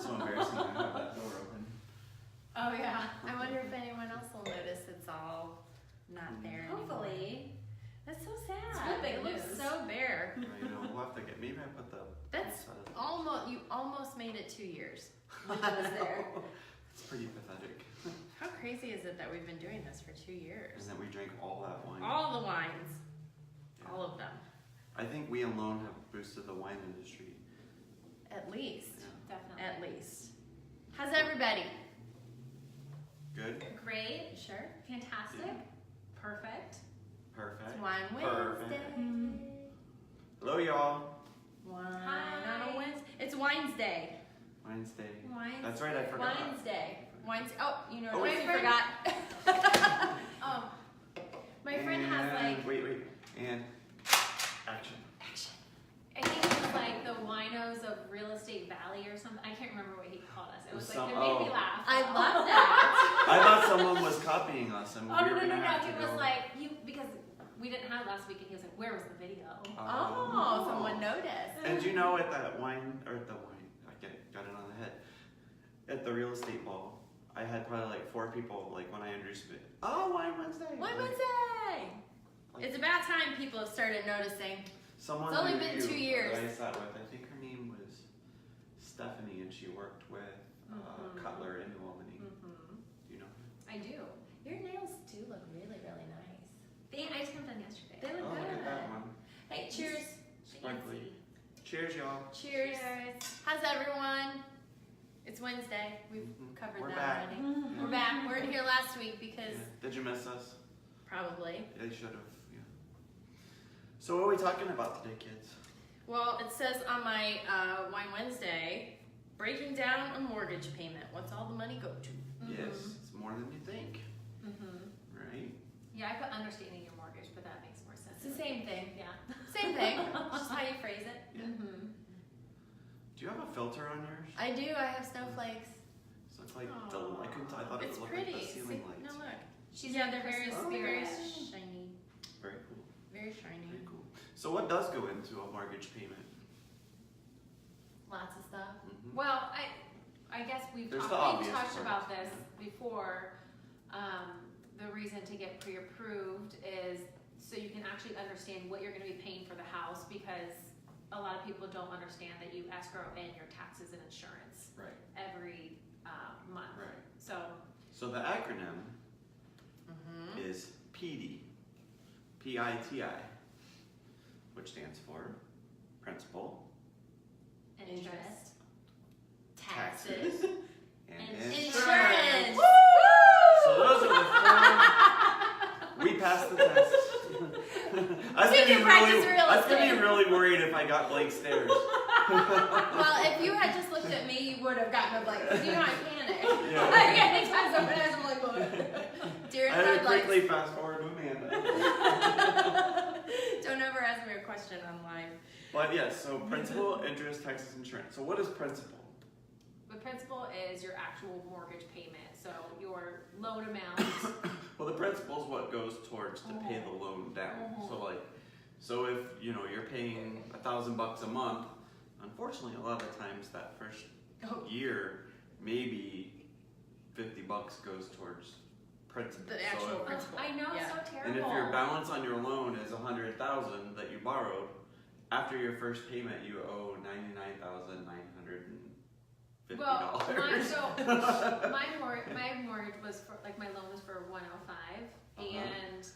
So embarrassing to have that door open. Oh yeah. I wonder if anyone else will notice it's all not there anymore. Hopefully. That's so sad. It's good big it looks news. so bare. I know, we'll have to get, maybe I put the. That's outside of the- almost, you almost made it 2 years. When it was there. It's pretty pathetic. How crazy is it that we've been doing this for 2 years? And then we drank all that wine. All the wines. Yeah. All of them. I think we alone have boosted the wine industry. At least. Yeah. Definitely. At least. How's everybody? Good? Great. Sure. Fantastic. Yeah. Perfect. Perfect. It's Wine Perfect. Wednesday. Hello, y'all. Wine Hi. on a Wednesday. It's Wine's Day. Wednesday. Wine's That's right, I forgot. Wine's Day. Wine's. Oh, you know Oh, what? wait. You forgot. My friend has like, Wait. And action. Action. I think it was like the winos of Real Estate Valley or something. I can't remember what he called us. It was like, it made me laugh. I love that. I thought someone was copying us and Oh, we were no. gonna have to It was go. like, because we didn't have it last week and he was like, where was the video? Oh, someone noticed. And you know, at that wine, I got it on the head. At the real estate ball, I had probably like 4 people, like when I introduced it. Oh, Wine Wednesday. Wine Like, Wednesday. like It's about time people have started noticing. someone It's only knew been you 2 years. that I sat with, I think her name was Stephanie, and she worked with Cutler in New Albany. Do you know her? I do. Your nails do look really, really nice. I just got them done yesterday. They look Oh, look at that good. one. Hey, cheers. Sparkly. Cheers, y'all. Cheers. How's everyone? It's Wednesday. We've Mhm. covered We're that back. already. We're back. We weren't here last week because Yeah. Did you miss us? probably. They should have, yeah. So what are we talking about today, kids? Well, it says on my Wine Wednesday, breaking down a mortgage payment. What's all the money go to? Yes, it's more than you think, right? Yeah, I put understanding your mortgage, but that makes more sense. It's the same thing. Yeah. Same thing. Just how you phrase it. Yeah. Do you have a filter on yours? I do. I have snowflakes. It looks like Aw. I thought It's it looked pretty. like the ceiling See? lights. No, look. She's Yeah, in they're very, Christmas very spirit. shiny. Very cool. Very shiny. Very cool. So what does go into a mortgage payment? Lots of stuff. Mhm. Well, I guess we've There's the talked obvious about parts. this before. The reason to get pre-approved is so you can actually understand what you're going to be paying for the house, because a lot of people don't understand that you escrow in your taxes and insurance Right. every month. Right. So So the acronym is PDI, PITI, which stands for principal, interest, Taxes. and And Insurance. So those are the 4. We passed the test. I was Did you practice real gonna be estate? really worried if I got blank stares. Well, if you had just looked at me, you would have gotten a blank. 'Cause you know I panic. Yeah. I get anytime someone has, I'm like, what? Deer I in had to headlights. quickly fast forward to Amanda. Don't ever ask me a question online. But yes, so principal, interest, taxes, insurance. So what is principal? the principal is your actual mortgage payment. So your loan amount. Well, the principal is what goes towards to pay the loan down. So if you're paying $1,000 a month, unfortunately, a lot of times that first year, maybe $50 goes towards principal. The actual So principal. I know, Yeah. so and terrible. if your balance on your loan is $100,000 that you borrowed, after your first payment, you owe $99,950. Well, my mortgage was for, like, my loan was for 105, and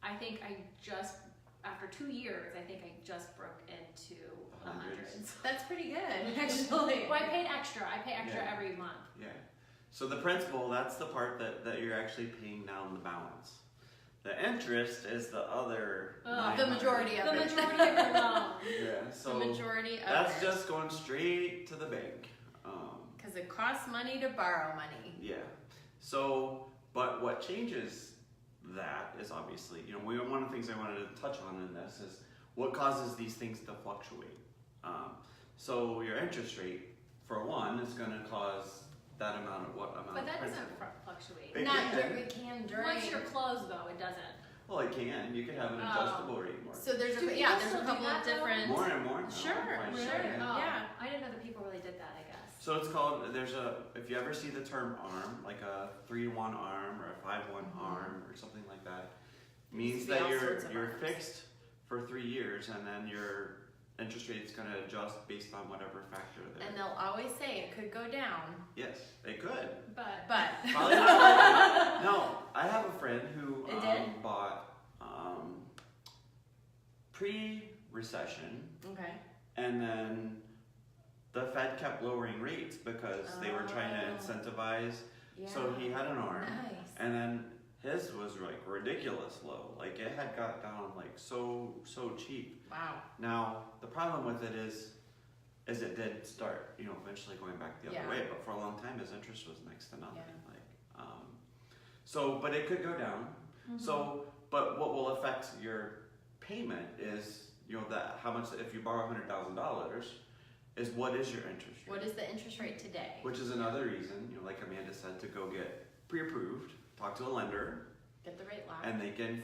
I think I just, after 2 years, I think I just broke into the hundreds. That's pretty good, actually. Well, I paid extra. I pay extra Yeah. every month. Yeah. So the principal, that's the part that you're actually paying down the balance. The interest is the other. The majority of The it. majority of your loan. Yeah. So The majority of that's it. just going straight to the bank. Because it costs money to borrow money. Yeah. So, but what changes that is obviously, one of the things I wanted to touch on in this is what causes these things to fluctuate. So your interest rate, for one, is going to cause that amount of But that principal. doesn't fluctuate. It Not can. it can during. Once you're closed, though, it doesn't. Well, it can. You can have an Oh. adjustable rate mortgage. So there's Do a people there's still a do couple that, of though? different. More and more. now, Sure, quite really? yeah. Oh, Yeah. I didn't know that people really did that, I guess. So it's called, if you ever see the term ARM, like a 3-to-1 ARM or a 5-to-1 ARM or something like that, means Used to be that all you're sorts of arms. fixed for 3 years and then your interest rate's gonna adjust based on whatever factor there. And they'll always say it could go down, Yes, they could. But Probably not. No, I have a friend who It did? bought pre-recession, okay. and then the Fed kept lowering rates because they were trying to Oh. incentivize. Yeah. So he had an ARM, Nice. and then his was like ridiculous low. Like it had got down like so cheap. Wow. Now the problem with it is it did start, eventually going back the other Yeah. way. But for a long time, his interest was next to nothing. Yeah. But it could go down. So, but what will affect your payment is, that how much, if you borrow $100,000, is what is your interest rate? What is the interest rate today? Which is another reason, like Amanda said, to go get pre-approved, talk to a lender, Get the rate locked. and they can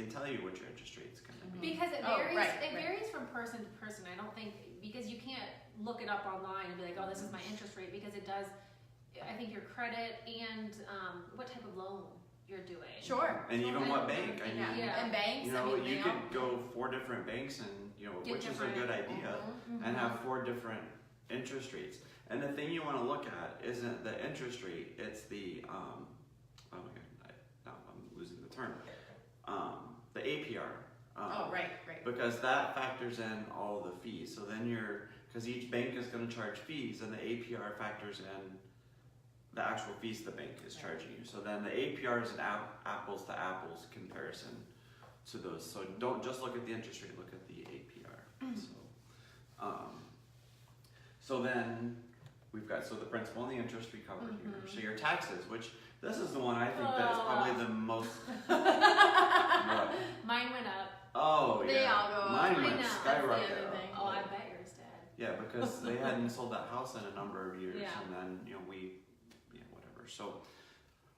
tell you what your interest rate's gonna be. because it Oh, varies, right, it right. varies from person to person. I don't think, because you can't look it up online and be like, oh, this is my interest rate, because it does, I think your credit and what type of loan you're doing. Sure. And even what bank, I mean, Yeah. Yeah. And banks, you I mean, you they could all. go 4 different banks and, Get which is a different- good idea, Mhm. and have 4 different interest rates. And the thing you want to look at isn't the interest rate, it's the, oh my god, now I'm losing the term, the APR. Oh, right. Because that factors in all the fees. So then because each bank is going to charge fees, and the APR factors in the actual fees the bank is charging you. So then the APR is an apples to apples comparison to those. So don't just look at the interest rate, look at the APR. So then we've got the principal and the interest we covered here. So your taxes, which this is the one I think that is probably the most. What? Mine went up. Oh They yeah, all go up. mine I went know, that's the skyrocket other up. thing. Oh, I bet yours did. Yeah, because they hadn't sold that house in a number of years, Yeah. and then whatever. So,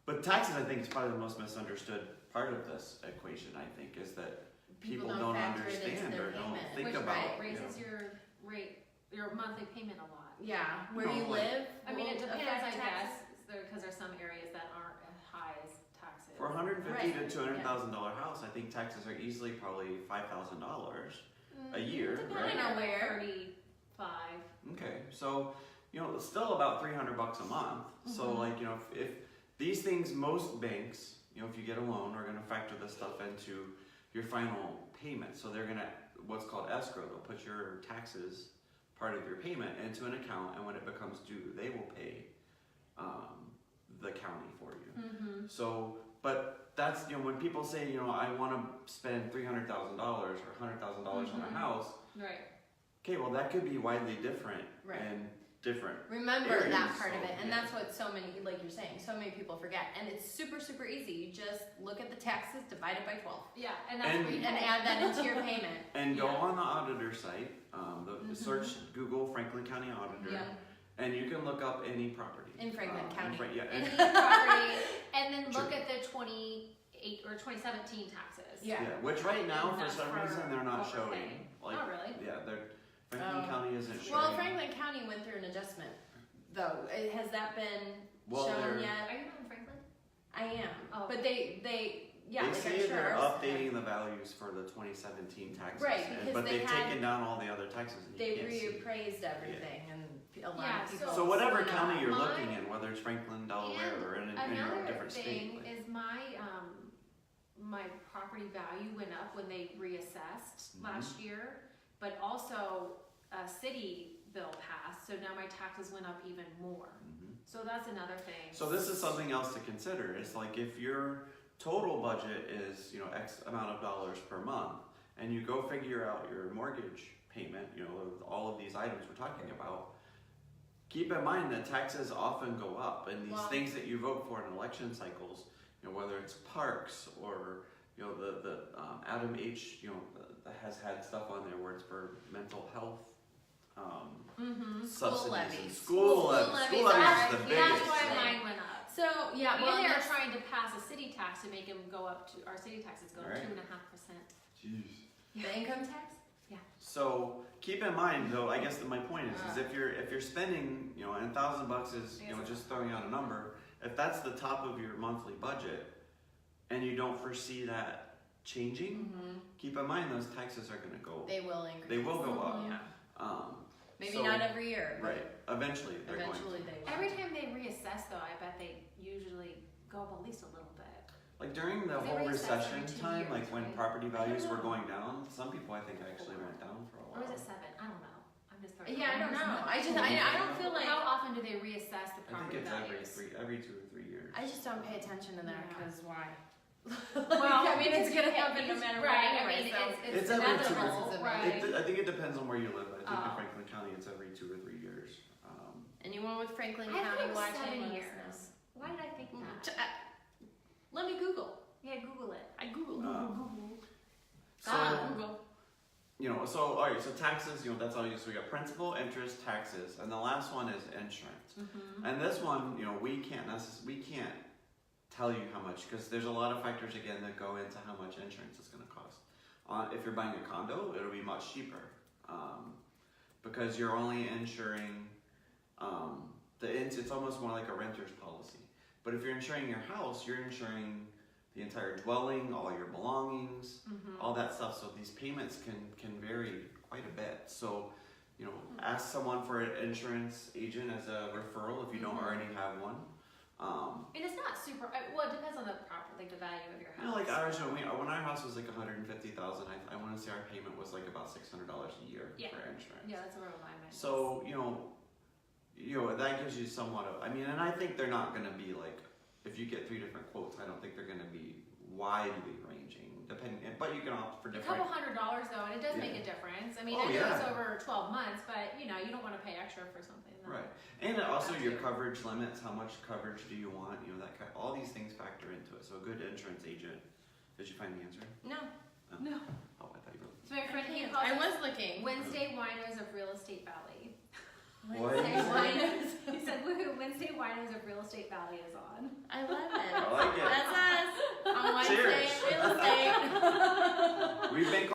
but taxes, I think, is probably the most misunderstood part of this equation. I think is that people don't factor it into understand their or don't payment. think Which about. raises your monthly payment a lot. Yeah. Where No, you like- live. I mean, it will depends, affect I guess, taxes. because there's some areas that aren't as high as taxes. For a $150,000 Right, to $200,000 house, I think taxes are easily probably $5,000 a year, Depending right? on where. 35. Okay, so it's still about $300 a month. So if these things, most banks, if you get a loan, are going to factor this stuff into your final payment. So they're going to what's called escrow. They'll put your taxes, part of your payment, into an account, and when it becomes due, they will pay the county for you. So, but that's when people say I want to spend $300,000 or $100,000 on a house. Right. Okay, well that could be widely different Right. and different. Remember areas, that part of so, it, and yeah. that's what so many, like you're saying, so many people forget. And it's super, super easy. You just look at the taxes, divide it by 12, Yeah, and that's And- where you and add that into your payment. And go Yeah. on the auditor site, search Google Franklin County Auditor, Yeah. and you can look up any property. In Franklin County. Yeah, any and, property, and then True. look at the 28 or 2017 taxes. Yeah. yeah, which right now And for that's some for reason they're not what we're showing. paying. Like, Oh, really? yeah, Franklin Oh. County isn't showing. Well, Franklin County went through an adjustment, though. Has that been Well, shown they're- yet? Are you not in Franklin? I am. Oh, But okay. yeah, they like say I'm they're sure. updating the values for the 2017 taxes, Right, because but they they've had- taken down all the other taxes. And you They can't see. reappraised everything, and a lot Yeah, of people. So whatever went up. county you're My- looking in, whether it's Franklin, Delaware, And or in your Another different state. thing like- is my property value went up when they reassessed Mhm. last year, but also a city bill passed, so now my taxes went up even more. Mhm. So that's another thing. So this is something else to consider. It's like if your total budget is X amount of dollars per month, and you go figure out your mortgage payment, all of these items we're talking about. Keep in mind that taxes often go up, and these Well- things that you vote for in election cycles, whether it's parks or the Adam H. That has had stuff on there where it's for mental health. Subsidies and levies. school levies. School levies are- is the That's biggest. why thing. mine went up. So yeah, And well, they're that's- trying to pass a city tax to make them go up to, our city taxes go up Right. 2.5%. Jeez. the income tax. Yeah. So keep in mind, though, I guess that my point is if you're spending, you know, and $1,000 is, you know, just throwing out a number. If that's the top of your monthly budget, and you don't foresee that changing, keep in mind those taxes are going to go. They will increase. They will go up. Yeah. Maybe So- not every year. but Right. Eventually, they're Eventually going to. they will. Every time they reassess, though, I bet they usually go up at least a little bit. Like during the They whole reassess every recession 2 time, years, like when right? property values were know. going down, some people I think actually went down for a Or while. was it 7? I don't know. I'm just throwing. Yeah, I don't numbers know. out. I don't feel like. How often do they reassess the I think property it's values? every 2 or 3 years. I just don't pay attention to that Yeah. because why? Well, I mean, it's because gonna you can't- happen no because- matter what right, anyway, I mean, so it's It's every 2 or inevitable, 3 right? I think it depends on where you live. I think in Oh. Franklin County it's every 2 or 3 years. Anyone with Franklin I thought County it was watching, 7 let us years. Why did I think know. that? Let me Google. Yeah, Google it. I Google. So, Google. you know, so all right, so taxes, you know, that's all you. So we got principal, interest, taxes, and the last one is insurance. And this one, you know, we can't tell you how much because there's a lot of factors again that go into how much insurance is going to cost. If you're buying a condo, it'll be much cheaper because you're only insuring it's almost more like a renter's policy. But if you're insuring your house, you're insuring the entire dwelling, all your belongings, all that stuff. So these payments can vary quite a bit. So, you know, ask someone for an insurance agent as a referral if you don't already have one. And it's not super. Well, it depends on the property, like the value of your house. You know, like ours, when our house was like $150,000, I want to say our payment was like about $600 a year for insurance. Yeah, that's where mine went. So you know, that gives you somewhat of. I mean, and I think they're not going to be like. If you get 3 different quotes, I don't think they're going to be widely ranging, depending. But you can opt for a different. couple $100 though, and it does make Yeah. a difference. I mean, Oh, I know it's yeah. over 12 months, but you know, you don't want to pay extra for something. That, Right, and also That's your it. coverage limits. How much coverage do you want? You know all these things factor into it. So a good insurance agent. Did you find the answer? No. No. Oh, I thought you were. So my friend he I calls was looking. Wednesday Winos of Real Estate Valley. What? Wednesday Winos. He said, "Woohoo! Wednesday Winos of Real Estate Valley is on." I love it. I like it. That's us on Wednesday Cheers. in real estate. We've been